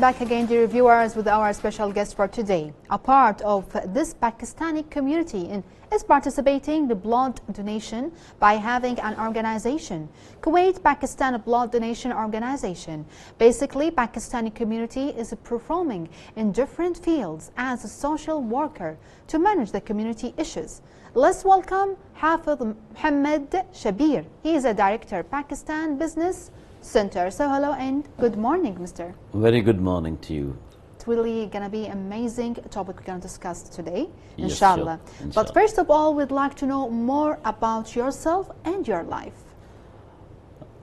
back again, dear viewers, with our special guest for today. A part of this Pakistani community is participating in the blood donation by having an organization, Kuwait Pakistan Blood Donation Organization. Basically, Pakistani community is performing in different fields as a social worker to manage the community issues. Let's welcome Hafiz Shabbir. He is a director, Pakistan Business Center. So hello and good morning, Mr. Very good morning to you. It's really going to be an amazing topic we're going to discuss today, Yes, inshallah. sure. But first of all, we'd like to know more about yourself and your life.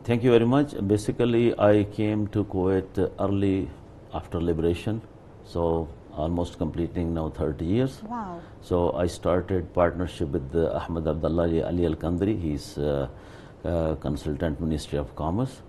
Thank you very much. Basically, I came to Kuwait early after liberation, so almost completing now 30 years. Wow. So I started partnership with Ahmed Abdullah Ali Al-Kandri. He's consultant Ministry of Commerce.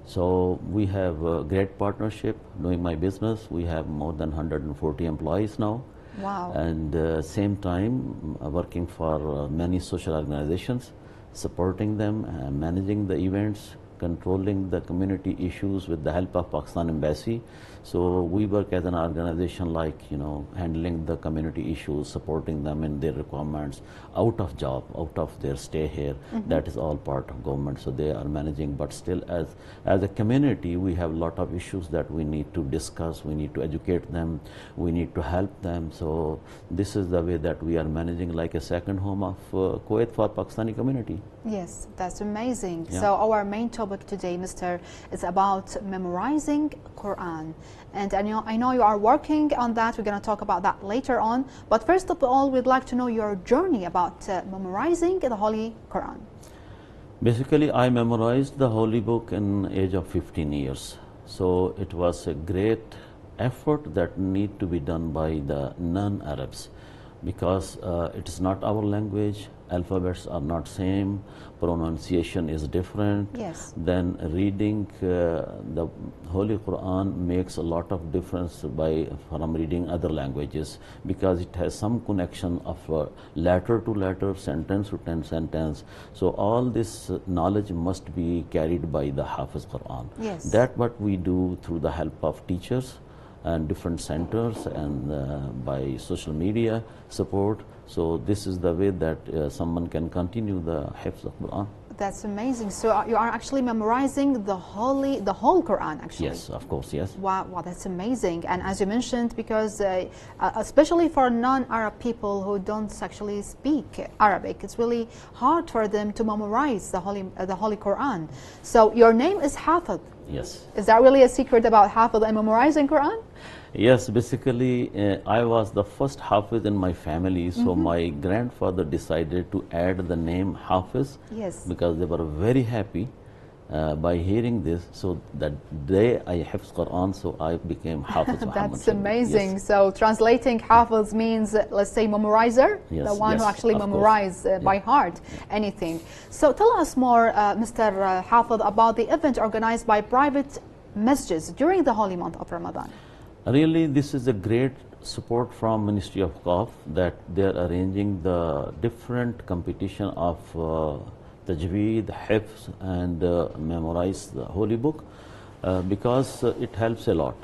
So we have a great partnership doing my business. We have more than 140 employees now. Wow. And same time working for many social organizations, supporting them, managing the events, controlling the community issues with the help of Pakistan Embassy. So we work as an organization like, handling the community issues, supporting them in their requirements, out of job, out of their stay here. That is all part of government. So they are managing, but still as a community, we have a lot of issues that we need to discuss, we need to educate them, we need to help them. So this is the way that we are managing like a second home of Kuwait for Pakistani community. Yes, that's amazing. Yeah. So our main topic today, Mr., is about memorizing Quran. And I know you are working on that. We're going to talk about that later on. But first of all, we'd like to know your journey about memorizing the Holy Quran. Basically, I memorized the Holy Book in age of 15 years. So it was a great effort that need to be done by the non-Arabs, because it is not our language, alphabets are not same, pronunciation is different. Yes. Then reading the Holy Quran makes a lot of difference from reading other languages, because it has some connection of letter to letter, sentence to sentence. So all this knowledge must be carried by the Hafiz Quran. Yes. That what we do through the help of teachers and different centers and by social media support. So this is the way that someone can continue the Hifz of Quran. That's amazing. So you are actually memorizing the whole Quran, actually. Yes, of course, yes. Wow, that's amazing. And as you mentioned, because especially for non-Arab people who don't actually speak Arabic, it's really hard for them to memorize the Holy Quran. So your name is Hafiz. Yes. Is that really a secret about Hafiz and memorizing Quran? Yes, basically I was the first Hafiz in my family, so my grandfather decided to add the name Hafiz. Yes. Because they were very happy by hearing this. So that day I Hifz Quran, so I became Hafiz Muhammad. That's amazing. Yes. So translating Hafiz means, let's say, memorizer, Yes, the one yes, who actually of memorize by heart anything. So tell us more, Mr. Hafiz, about the event organized by private masjids during the holy month of Ramadan. Really, this is a great support from Ministry of Qaf, that they are arranging the different competition of Tajweed, Hifz and memorize the Holy Book, because it helps a lot.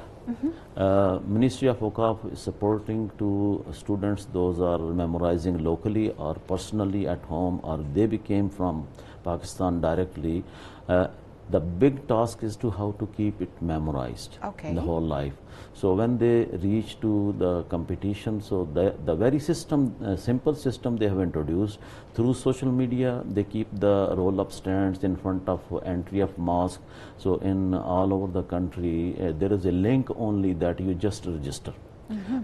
Ministry of Awqaf is supporting to students, those are memorizing locally or personally at home, or they became from Pakistan directly. The big task is to how to keep it memorized the whole life. So when they reach to the competition, so the very system, simple system they have introduced through social media, they keep the roll-up stands in front of entry of mosque. So in all over the country, there is a link only that you just register.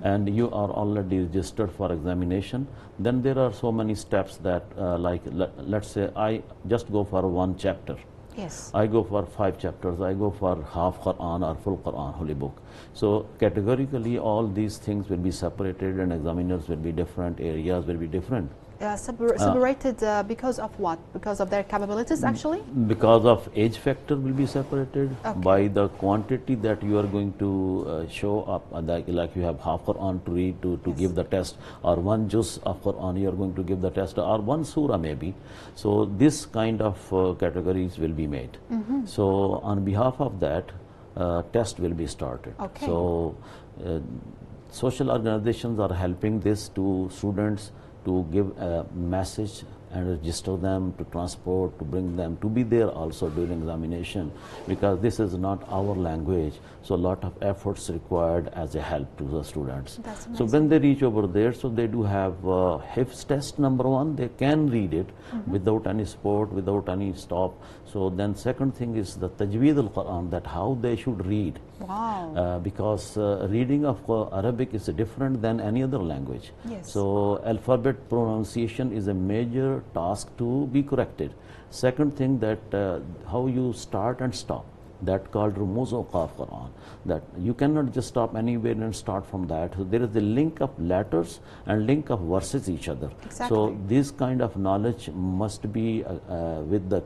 And you are already registered for examination. Then there are so many steps that let's say I just go for one chapter. Yes. I go for 5 chapters, I go for half Quran or full Quran, Holy Book. So categorically all these things will be separated and examiners will be different, areas will be different. Separated because of what? Because of their capabilities, actually? Because of age factor will be separated by the quantity that you are going to show up, like you have half Quran to read to give the test, or one juz of Quran you are going to give the test, or one surah maybe. So this kind of categories will be made. So on behalf of that, test will be started. Okay. So social organizations are helping this to students to give a message and register them, to transport, to bring them, to be there also during examination, because this is not our language. So a lot of efforts required as a help to the students. So when they reach over there, so they do have Hifz test, number one, they can read it without any support, without any stop. So then second thing is the Tajweed al-Qur'an, that how they should read. Wow. Because reading of Arabic is different than any other language. Yes. So alphabet pronunciation is a major task to be corrected. Second thing, that how you start and stop, that called Rumuz Qaf Quran, that you cannot just stop anywhere and start from that. So there is a link of letters and link of verses each other. Exactly. So this kind of knowledge must be with the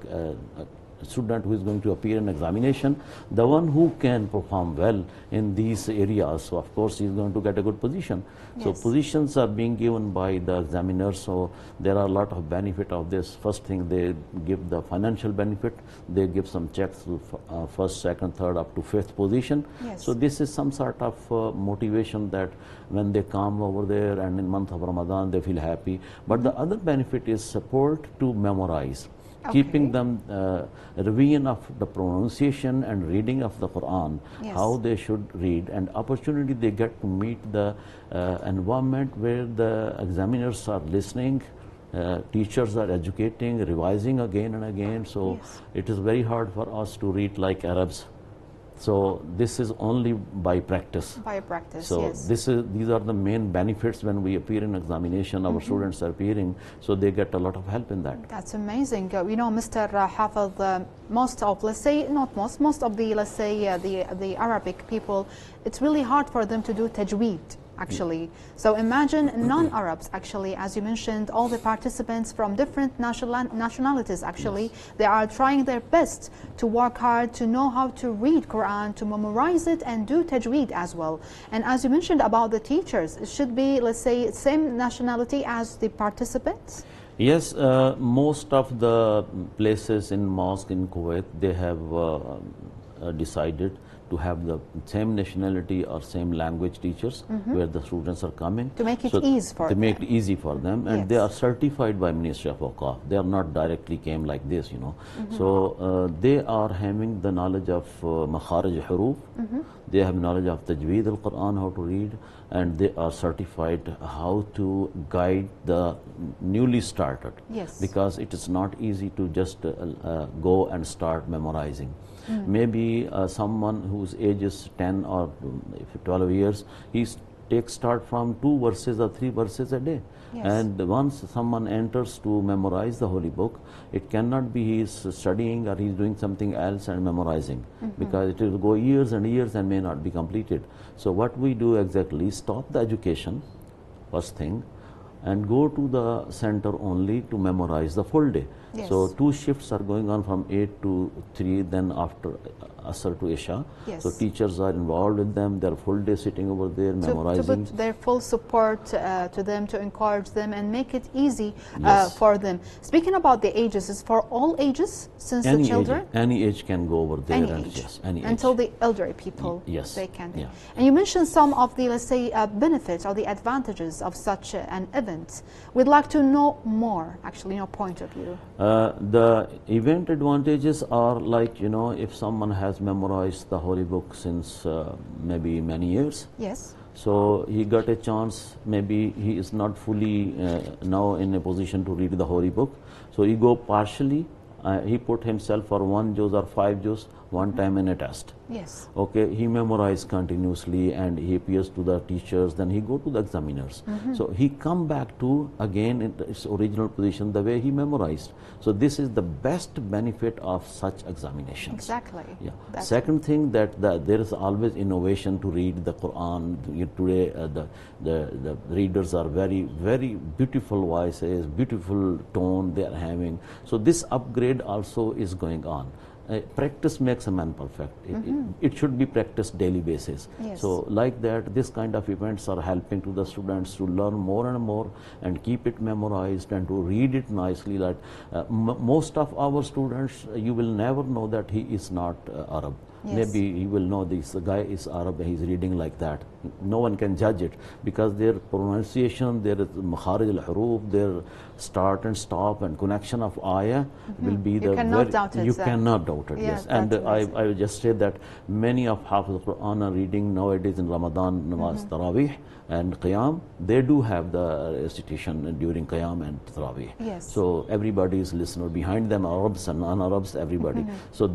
student who is going to appear in examination, the one who can perform well in these areas. So of course he is going to get a good position. Yes. So positions are being given by the examiners. So there are a lot of benefit of this. First thing, they give the financial benefit. They give some checks to first, second, third, up to fifth position. Yes. So this is some sort of motivation that when they come over there and in month of Ramadan they feel happy. But the other benefit is support to memorize. Okay. Keeping them revision of the pronunciation and reading of the Quran, Yes. how they should read, and opportunity they get to meet the environment where the examiners are listening, teachers are educating, revising again and again. So Yes. it is very hard for us to read like Arabs. So this is only by practice. By practice, So yes. these are the main benefits when we appear in examination. Our students are appearing, so they get a lot of help in that. That's amazing. You know, Mr. Hafiz, most of, let's say, not most of the, let's say, the Arabic people, it's really hard for them to do tajweed, actually. So imagine non-Arabs, actually, as you mentioned, all the participants from different nationalities, actually, Yes. they are trying their best to work hard, to know how to read Quran, to memorize it, and do tajweed as well. And as you mentioned about the teachers, it should be, let's say, same nationality as the participants? Yes, most of the places in mosque in Kuwait, they have decided to have the same nationality or same language teachers where the students are coming. To make it easy for them. To make it easy for them. And Yes. they are certified by Ministry of Awqaf. They are not directly came like this, you know. So they are having the knowledge of Makharij Huruf. They have knowledge of Tajweed al-Quran, how to read. And they are certified how to guide the newly started. Yes. Because it is not easy to just go and start memorizing. Maybe someone whose age is 10 or 12 years, he start from 2 verses or 3 verses a day. Yes. And once someone enters to memorize the Holy Book, it cannot be he is studying or he is doing something else and memorizing, because it will go years and years and may not be completed. So what we do exactly, stop the education, first thing, and go to the center only to memorize the full day. Yes. So 2 shifts are going on from 8 to 3, then after Asr to Isha. Yes. So teachers are involved with them, they're full day sitting over there memorizing. To put their full support to them, to encourage them and make it easy Yes. for them. Speaking about the ages, is for all ages since the children? Any age can go over there. Any and age. Yes, any Until age. the elderly people, Yes. they can. Yeah. And you mentioned some of the, let's say, benefits or the advantages of such an event. We'd like to know more, actually, your point of view. The event advantages are like, you know, if someone has memorized the Holy Book since maybe many years, Yes. so he got a chance, maybe he is not fully now in a position to read the Holy Book, so he go partially, he put himself for 1 juz or 5 juz one time in a test. Yes. Okay, he memorized continuously and he appears to the teachers, then he go to the examiners. So he come back to again in its original position the way he memorized. So this is the best benefit of such examinations. Exactly. Yeah. That's Second thing, that there is always innovation to read the Quran. Today the readers are very, very beautiful voices, beautiful tone they are having. So this upgrade also is going on. Practice makes a man perfect. It should be practiced daily basis. Yes. So like that, this kind of events are helping to the students to learn more and more and keep it memorized and to read it nicely. That most of our students, you will never know that he is not Arab. Yes. Maybe he will know this guy is Arab, he's reading like that. No one can judge it because their pronunciation, their makharij al-huruf, their start and stop and connection of ayah will be You cannot doubt it. You cannot doubt it, yes. And I will just say that many of Hafiz Qur'an are reading nowadays in Ramadan, namaz, Taraweeh and Qiyam. They do have the recitation during Qiyam and Taraweeh. Yes. So everybody is listener. Behind them, Arabs and non-Arabs, everybody. So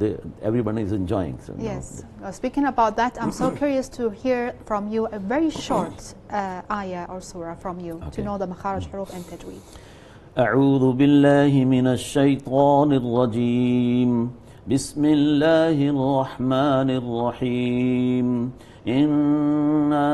everybody is enjoying. So, yes. Speaking about that, I'm so curious to hear from you a very short ayah or surah from you to know the makharij, huruf and tajweed. أعوذ بالله من الشيطان الرجيم بسم الله الرحمن الرحيم إنا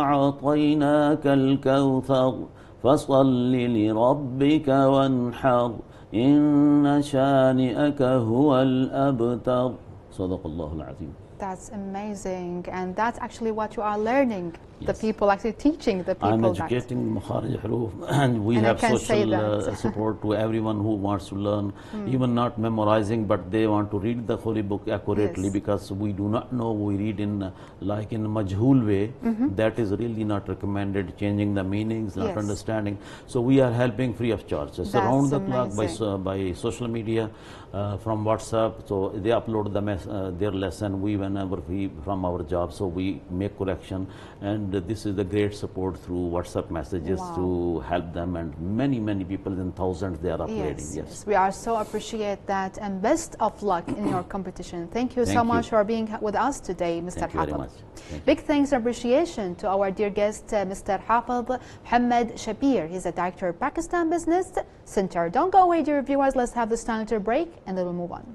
أعطيناك الكوثر فصل لربك وانحر إن شانئك هو الأبتر صدق الله العظيم. That's amazing, and that's actually what you are learning. Yes. The people actually teaching the people. I'm educating makharij huruf, and we have social support to everyone who wants to learn, even not memorizing, but they want to read the holy book accurately. Yes. Because we do not know, we read in like in a majhul way. That is really not recommended. Changing the meanings, not understanding. So we are helping free of charge. So around the clock by social media, from WhatsApp. So they upload their lesson. Whenever we from our job, so we make correction, and this is the great support through WhatsApp messages to help them, and many people in thousands they are uploading. Yes, we are so appreciate that, and best of luck in your competition. Thank you so much for being with us today, Mr. Thank you very much. Big thanks and appreciation to our dear guest, Mr. Hafiz Shabbir. He's a director of Pakistan Business Center. Don't go away, dear viewers. Let's have this time to break, and then we'll move on.